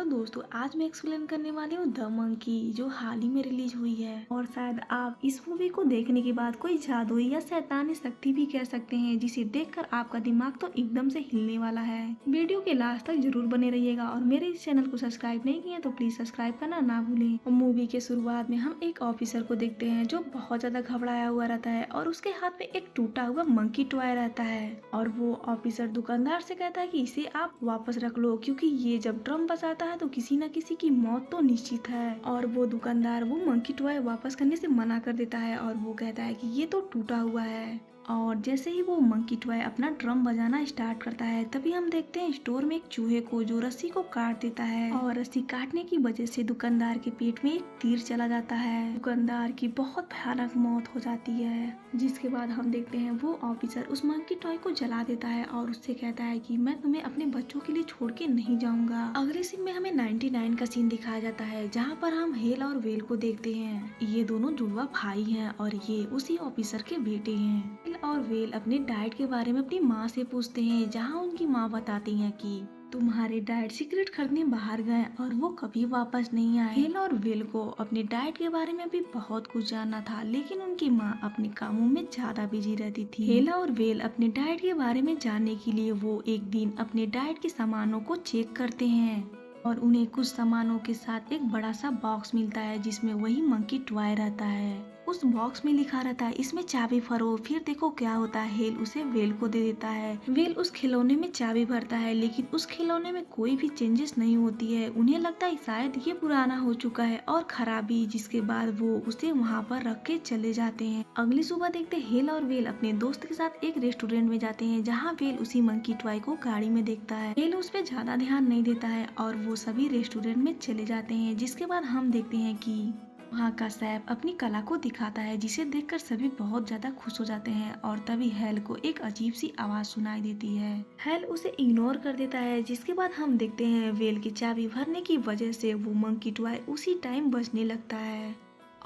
दोस्तों, आज मैं एक्सप्लेन करने वाली हूँ द मंकी जो हाल ही में रिलीज हुई है। और शायद आप इस मूवी को देखने के बाद कोई जादुई या शैतानी शक्ति भी कह सकते हैं, जिसे देखकर आपका दिमाग तो एकदम से हिलने वाला है। वीडियो के लास्ट तक जरूर बने रहिएगा और मेरे इस चैनल को सब्सक्राइब नहीं किया तो प्लीज सब्सक्राइब करना ना भूलें। और मूवी के शुरुआत में हम एक ऑफिसर को देखते हैं जो बहुत ज्यादा घबराया हुआ रहता है और उसके हाथ में एक टूटा हुआ मंकी टॉय रहता है। और वो ऑफिसर दुकानदार से कहता है कि इसे आप वापस रख लो, क्योंकि ये जब ड्रम बजाता है तो किसी न किसी की मौत तो निश्चित है। और वो दुकानदार वो मंकी टॉय वापस करने से मना कर देता है और वो कहता है कि ये तो टूटा हुआ है। और जैसे ही वो मंकी टॉय अपना ड्रम बजाना स्टार्ट करता है, तभी हम देखते हैं स्टोर में एक चूहे को जो रस्सी को काट देता है। और रस्सी काटने की वजह से दुकानदार के पेट में एक तीर चला जाता है। दुकानदार की बहुत भयानक मौत हो जाती है, जिसके बाद हम देखते हैं वो ऑफिसर उस मंकी टॉय को जला देता है और उससे कहता है कि मैं तुम्हें अपने बच्चों के लिए छोड़ के नहीं जाऊंगा। अगले सीन में हमें 99 का सीन दिखाया जाता है, जहाँ पर हम हेल और वेल को देखते हैं। ये दोनों जुड़वा भाई हैं और ये उसी ऑफिसर के बेटे हैं। हेल और वेल अपने डाइट के बारे में अपनी माँ से पूछते हैं, जहाँ उनकी माँ बताती है कि तुम्हारे डैड सिगरेट खरीदने बाहर गए और वो कभी वापस नहीं आए। हेल और विल को अपने डाइट के बारे में भी बहुत कुछ जानना था, लेकिन उनकी माँ अपने कामों में ज्यादा बिजी रहती थी। हेल और वेल अपने डाइट के बारे में जानने के लिए वो एक दिन अपने डाइट के सामानों को चेक करते हैं और उन्हें कुछ सामानों के साथ एक बड़ा सा बॉक्स मिलता है, जिसमें वही मंकी टॉय रहता है। उस बॉक्स में लिखा रहता है इसमें चाबी भरो, फिर देखो क्या होता है। हेल उसे वेल को दे देता है। वेल उस खिलौने में चाबी भरता है, लेकिन उस खिलौने में कोई भी चेंजेस नहीं होती है। उन्हें लगता है शायद ये पुराना हो चुका है और खराबी, जिसके बाद वो उसे वहाँ पर रख के चले जाते हैं। अगली सुबह देखते हेल और वेल अपने दोस्त के साथ एक रेस्टोरेंट में जाते हैं, जहाँ वेल उसी मंकी टॉय को गाड़ी में देखता है। हेल उस पर ज्यादा ध्यान नहीं देता है और वो सभी रेस्टोरेंट में चले जाते हैं, जिसके बाद हम देखते हैं कि वहाँ का सैफ अपनी कला को दिखाता है, जिसे देखकर सभी बहुत ज्यादा खुश हो जाते हैं। और तभी हेल को एक अजीब सी आवाज सुनाई देती है। हेल उसे इग्नोर कर देता है, जिसके बाद हम देखते हैं वेल की चाबी भरने की वजह से वो मंकी टॉय उसी टाइम बजने लगता है।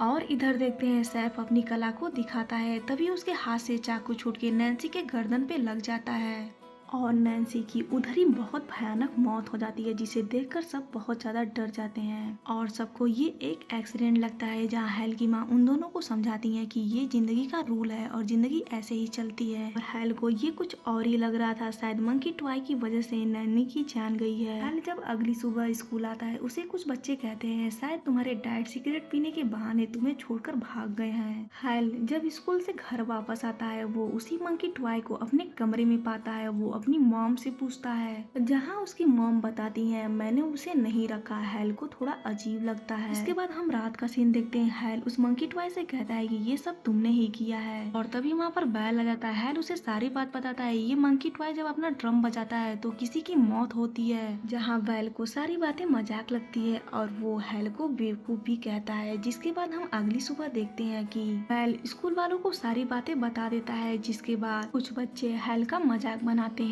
और इधर देखते हैं सैफ अपनी कला को दिखाता है, तभी उसके हाथ से चाकू छूट के नैन्सी के गर्दन पे लग जाता है और नैन्सी की उधर ही बहुत भयानक मौत हो जाती है, जिसे देखकर सब बहुत ज्यादा डर जाते हैं। और सबको ये एक एक्सीडेंट लगता है, जहाँ हेल की माँ उन दोनों को समझाती है कि ये जिंदगी का रूल है और जिंदगी ऐसे ही चलती है। और हेल को ये कुछ और ही लग रहा था, शायद मंकी टॉय की वजह से नैनी की जान गई है। हेल जब अगली सुबह स्कूल आता है, उसे कुछ बच्चे कहते हैं शायद तुम्हारे डैड सिगरेट पीने के बहाने तुम्हें छोड़कर भाग गए हैं। हेल जब स्कूल से घर वापस आता है, वो उसी मंकी टॉय को अपने कमरे में पाता है। वो अपनी मॉम से पूछता है, जहाँ उसकी मॉम बताती है मैंने उसे नहीं रखा। हेल को थोड़ा अजीब लगता है। इसके बाद हम रात का सीन देखते हैं। हेल उस मंकी टॉय से कहता है कि ये सब तुमने ही किया है। और तभी वहाँ पर बैल आ जाता है। हेल उसे सारी बात बताता है। ये मंकी टॉय जब अपना ड्रम बजाता है तो किसी की मौत होती है, जहाँ बैल को सारी बातें मजाक लगती है और वो हेल को बेवकूफ भी कहता है। जिसके बाद हम अगली सुबह देखते हैं कि बैल स्कूल वालों को सारी बातें बता देता है, जिसके बाद कुछ बच्चे हेल का मजाक बनाते हैं।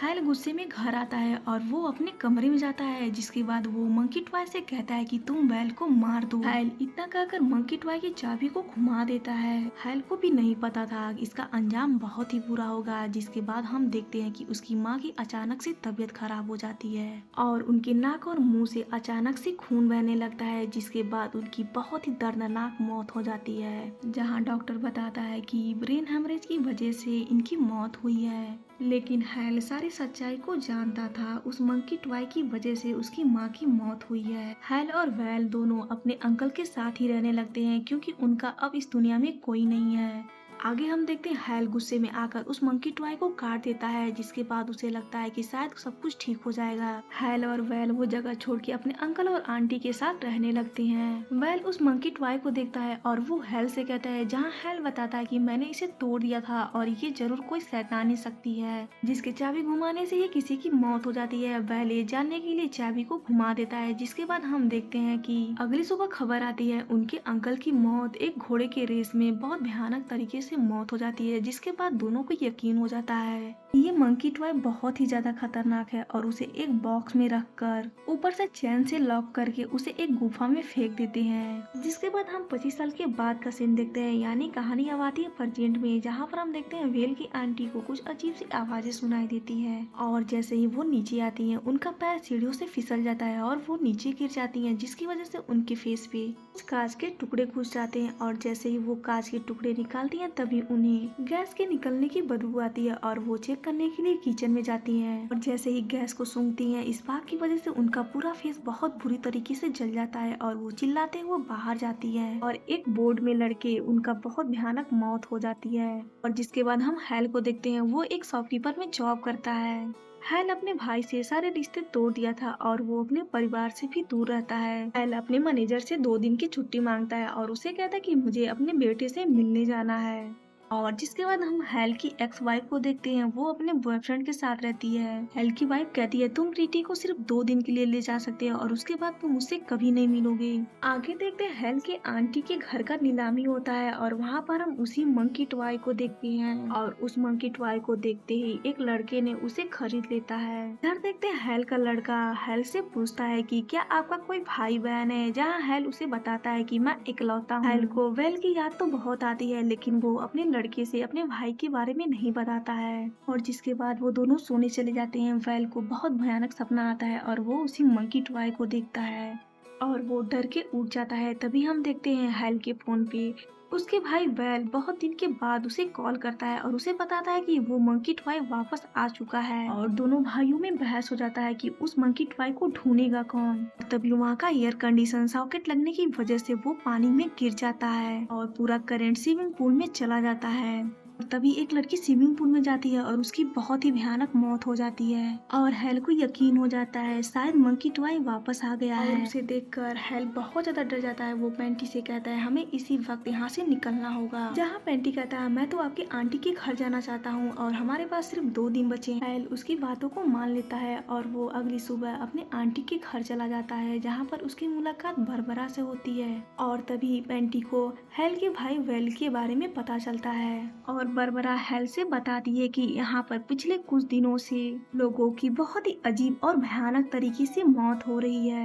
हेल गुस्से में घर आता है और वो अपने कमरे में जाता है, जिसके बाद वो मंकी टॉय से कहता है कि तुम बैल को मार दो। हेल इतना कहकर मंकी टॉय की चाबी को घुमा देता है। हेल को भी नहीं पता था इसका अंजाम बहुत ही बुरा होगा। जिसके बाद हम देखते हैं कि उसकी माँ की अचानक से तबीयत खराब हो जाती है और उनके नाक और मुंह से अचानक से खून बहने लगता है, जिसके बाद उनकी बहुत ही दर्दनाक मौत हो जाती है, जहाँ डॉक्टर बताता है कि ब्रेन हेमरेज की वजह से इनकी मौत हुई है। लेकिन हेल सारी सच्चाई को जानता था, उस मंकी टॉय की वजह से उसकी माँ की मौत हुई है। हेल और वेल दोनों अपने अंकल के साथ ही रहने लगते हैं, क्योंकि उनका अब इस दुनिया में कोई नहीं है। आगे हम देखते हैं हेल गुस्से में आकर उस मंकी टॉय को काट देता है, जिसके बाद उसे लगता है कि शायद सब कुछ ठीक हो जाएगा। हेल और वेल वो जगह छोड़ के अपने अंकल और आंटी के साथ रहने लगते हैं। वेल उस मंकी टॉय को देखता है और वो हेल से कहता है, जहाँ हेल बताता है कि मैंने इसे तोड़ दिया था और ये जरूर कोई शैतानी शक्ति है, जिसके चाबी घुमाने से ही किसी की मौत हो जाती है। वेल ये जानने के लिए चाबी को घुमा देता है। जिसके बाद हम देखते हैं कि अगली सुबह खबर आती है उनके अंकल की मौत एक घोड़े के रेस में बहुत भयानक तरीके से से मौत हो जाती है, जिसके बाद दोनों को यकीन हो जाता है ये मंकी टॉय बहुत ही ज्यादा खतरनाक है और उसे एक बॉक्स में रखकर ऊपर से चैन से लॉक करके उसे एक गुफा में फेंक देते हैं। जिसके बाद हम 25 साल के बाद का सीन देखते हैं, यानी कहानी अब आती है प्रेजेंट में, जहाँ पर हम देखते हैं वेल की आंटी को कुछ अजीब सी आवाजें सुनाई देती है और जैसे ही वो नीचे आती है उनका पैर सीढ़ियों से फिसल जाता है और वो नीचे गिर जाती है, जिसकी वजह से उनके फेस पे कुछ कांच के टुकड़े घुस जाते हैं और जैसे ही वो कांच के टुकड़े निकालती हैं तभी उन्हें गैस के निकलने की बदबू आती है और वो चेक करने के लिए किचन में जाती हैं और जैसे ही गैस को सूंघती हैं इस बात की वजह से उनका पूरा फेस बहुत बुरी तरीके से जल जाता है और वो चिल्लाते हुए बाहर जाती है और एक बोर्ड में लड़के उनका बहुत भयानक मौत हो जाती है। और जिसके बाद हम हैल को देखते हैं, वो एक शॉपकीपर में जॉब करता है। हैल अपने भाई से सारे रिश्ते तोड़ दिया था और वो अपने परिवार से भी दूर रहता है। हैल अपने मैनेजर से 2 दिन की छुट्टी मांगता है और उसे कहता है कि मुझे अपने बेटे से मिलने जाना है। और जिसके बाद हम हैल की एक्स वाइफ को देखते हैं, वो अपने बॉयफ्रेंड के साथ रहती है। हैल की वाइफ कहती है तुम प्रीति को सिर्फ 2 दिन के लिए ले जा सकते हो और उसके बाद तुम उससे कभी नहीं मिलोगे। आगे देखते हैं हैल के आंटी के घर का नीलामी होता है और वहाँ पर हम उसी मंकी टॉय को देखते हैं और उस मंकी टॉय को देखते ही एक लड़के ने उसे खरीद लेता है। इधर देखते हैं हैल का लड़का हैल से पूछता है कि क्या आपका कोई भाई बहन है, जहाँ हैल उसे बताता है कि मैं इकलौता हूँ। हैल को वेल की याद तो बहुत आती है लेकिन वो अपने लड़के से अपने भाई के बारे में नहीं बताता है और जिसके बाद वो दोनों सोने चले जाते हैं। वेल को बहुत भयानक सपना आता है और वो उसी मंकी टॉय को देखता है और वो डर के उठ जाता है। तभी हम देखते हैं हैल के फोन पे उसके भाई वेल बहुत दिन के बाद उसे कॉल करता है और उसे बताता है कि वो मंकी टॉय वापस आ चुका है और दोनों भाइयों में बहस हो जाता है कि उस मंकी टॉय को ढूंढेगा कौन। तभी वहाँ का एयर कंडीशन सॉकेट लगने की वजह से वो पानी में गिर जाता है और पूरा करंट स्विमिंग पूल में चला जाता है। तभी एक लड़की स्विमिंग पूल में जाती है और उसकी बहुत ही भयानक मौत हो जाती है और हैल को यकीन हो जाता है शायद मंकी टॉय वापस आ गया है। और उसे देखकर हैल बहुत ज्यादा डर जाता है। वो पेंटी से कहता है हमें इसी वक्त यहाँ से निकलना होगा, जहाँ पेंटी कहता है मैं तो आपकी आंटी के घर जाना चाहता हूँ और हमारे पास सिर्फ 2 दिन बचे। हैल उसकी बातों को मान लेता है और वो अगली सुबह अपने आंटी के घर चला जाता है, जहाँ पर उसकी मुलाकात बरबरा से होती है और तभी पेंटी को हैल के भाई वेल के बारे में पता चलता है और बरबरा हैल से बताती है कि यहाँ पर पिछले कुछ दिनों से लोगों की बहुत ही अजीब और भयानक तरीके से मौत हो रही है।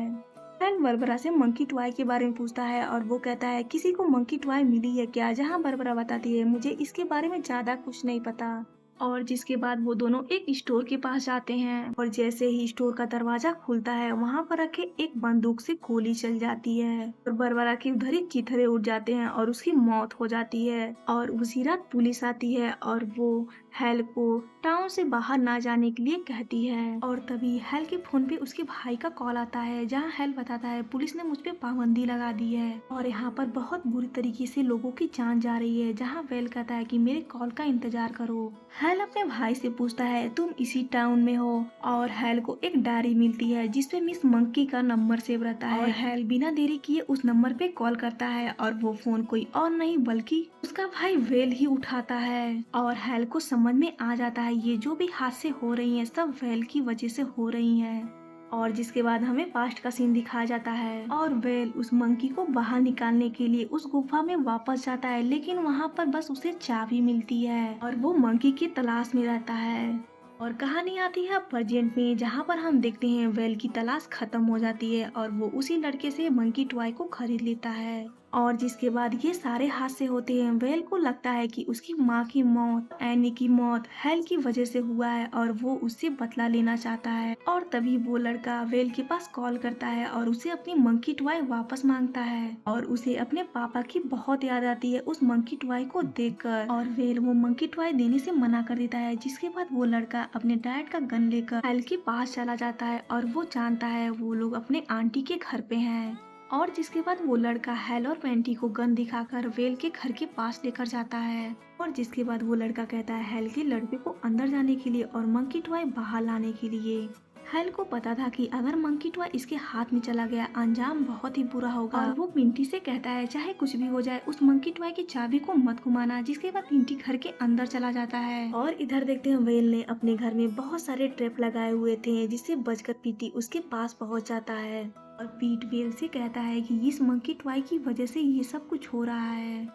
हैल बरबरा से मंकी टॉय के बारे में पूछता है और वो कहता है किसी को मंकी टॉय मिली है क्या, जहाँ बरबरा बताती है मुझे इसके बारे में ज्यादा कुछ नहीं पता। और जिसके बाद वो दोनों एक स्टोर के पास जाते हैं और जैसे ही स्टोर का दरवाजा खुलता है वहाँ पर रखे एक बंदूक से गोली चल जाती है और बरबरा के उधर ही चिथड़े उड़ जाते हैं और उसकी मौत हो जाती है। और उसी रात पुलिस आती है और वो हैल को टाउन से बाहर ना जाने के लिए कहती है और तभी हैल के फोन पे उसके भाई का कॉल आता है, जहाँ हैल बताता है पुलिस ने मुझ पे पाबंदी लगा दी है और यहाँ पर बहुत बुरी तरीके से लोगों की जान जा रही है। जहाँ वेल कहता है कि मेरे कॉल का इंतजार करो। हैल अपने भाई से पूछता है तुम इसी टाउन में हो और हैल को एक डायरी मिलती है जिसपे मिस मंकी का नंबर सेव रहता है और हैल बिना देरी किए उस नंबर पे कॉल करता है और वो फोन कोई और नहीं बल्कि उसका भाई वेल ही उठाता है और हैल को समझ में आ जाता है ये जो भी हादसे हो रही हैं सब वेल की वजह से हो रही हैं। और जिसके बाद हमें पास्ट का सीन दिखाया जाता है और वेल उस मंकी को बाहर निकालने के लिए उस गुफा में वापस जाता है, लेकिन वहाँ पर बस उसे चाबी मिलती है और वो मंकी की तलाश में रहता है। और कहानी आती है प्रेजेंट में, जहाँ पर हम देखते हैं वेल की तलाश खत्म हो जाती है और वो उसी लड़के से मंकी टॉय को खरीद लेता है। और जिसके बाद ये सारे हादसे होते हैं। वेल को लगता है कि उसकी माँ की मौत, एनी की मौत हैल की वजह से हुआ है और वो उससे बदला लेना चाहता है। और तभी वो लड़का वेल के पास कॉल करता है और उसे अपनी मंकी टॉय वापस मांगता है और उसे अपने पापा की बहुत याद आती है उस मंकी टॉय को देखकर और वेल वो मंकी टॉय देने से मना कर देता है। जिसके बाद वो लड़का अपने डैड का गन लेकर हैल के पास चला जाता है और वो जानता है वो लोग अपने आंटी के घर पे हैं। और जिसके बाद वो लड़का हैल और पेंटी को गन दिखाकर वेल के घर के पास लेकर जाता है और जिसके बाद वो लड़का कहता है हैल के लड़के को अंदर जाने के लिए और मंकी टॉय बाहर लाने के लिए। हैल को पता था कि अगर मंकी टॉय इसके हाथ में चला गया अंजाम बहुत ही बुरा होगा और वो पिंटी से कहता है चाहे कुछ भी हो जाए उस मंकी टॉय की चाबी को मत घुमाना। जिसके बाद पिंटी घर के अंदर चला जाता है और इधर देखते हैं वेल ने अपने घर में बहुत सारे ट्रैप लगाए हुए थे, जिससे बचकर पीटी उसके पास पहुंच जाता है और पीट वेल से कहता है कि इस मंकी टॉय की वजह से ये सब कुछ हो रहा है।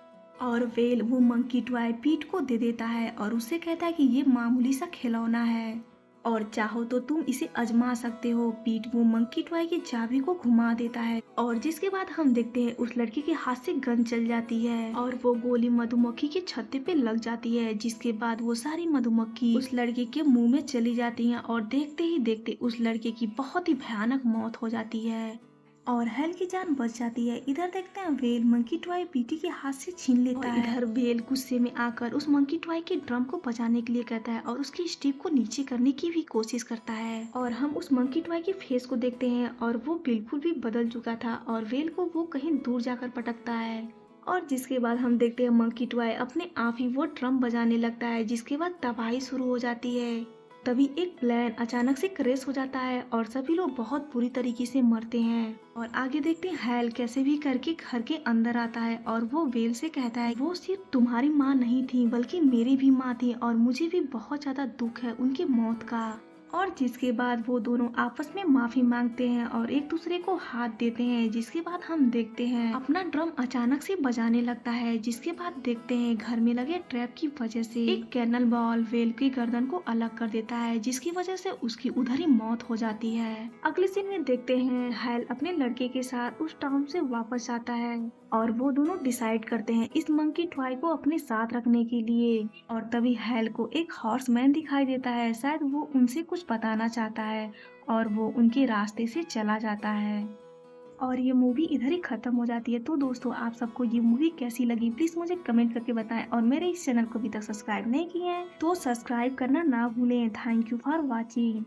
और वेल वो मंकी टॉय पीट को दे देता है और उससे कहता है कि ये मामूली सा खिलौना है और चाहो तो तुम इसे आजमा सकते हो। पीट वो मंकी टॉय की चाबी को घुमा देता है और जिसके बाद हम देखते हैं उस लड़के के हाथ से गन चल जाती है और वो गोली मधुमक्खी के छत्ते पे लग जाती है, जिसके बाद वो सारी मधुमक्खी उस लड़के के मुंह में चली जाती हैं और देखते ही देखते उस लड़के की बहुत ही भयानक मौत हो जाती है और हेल की जान बच जाती है। इधर देखते हैं वेल मंकी टॉय पीटी के हाथ से छीन लेता है। इधर वेल गुस्से में आकर उस मंकी टॉय के ड्रम को बजाने के लिए कहता है और उसकी स्टिक को नीचे करने की भी कोशिश करता है और हम उस मंकी टॉय की फेस को देखते हैं और वो बिल्कुल भी बदल चुका था और वेल को वो कहीं दूर जाकर पटकता है और जिसके बाद हम देखते हैं मंकी टॉय अपने आप ही वो ड्रम बजाने लगता है, जिसके बाद तबाही शुरू हो जाती है। तभी एक प्लेन अचानक से क्रैश हो जाता है और सभी लोग बहुत बुरी तरीके से मरते हैं और आगे देखते हैं हेल कैसे भी करके घर के अंदर आता है और वो वेल से कहता है वो सिर्फ तुम्हारी माँ नहीं थी बल्कि मेरी भी माँ थी और मुझे भी बहुत ज्यादा दुख है उनकी मौत का। और जिसके बाद वो दोनों आपस में माफी मांगते हैं और एक दूसरे को हाथ देते हैं, जिसके बाद हम देखते हैं अपना ड्रम अचानक से बजाने लगता है, जिसके बाद देखते हैं घर में लगे ट्रैप की वजह से एक कैनल बॉल वेल की गर्दन को अलग कर देता है, जिसकी वजह से उसकी उधर ही मौत हो जाती है। अगले सीन में देखते हैं हेल अपने लड़के के साथ उस टाउन से वापस आता है और वो दोनों डिसाइड करते हैं इस मंकी टॉय को अपने साथ रखने के लिए और तभी हेल को एक हॉर्समैन दिखाई देता है, शायद वो उनसे कुछ बताना चाहता है और वो उनके रास्ते से चला जाता है और ये मूवी इधर ही खत्म हो जाती है। तो दोस्तों आप सबको ये मूवी कैसी लगी प्लीज मुझे कमेंट करके बताएं और मेरे इस चैनल को अभी तक सब्सक्राइब नहीं किए हैं तो सब्सक्राइब करना ना भूलें। Thank you for watching.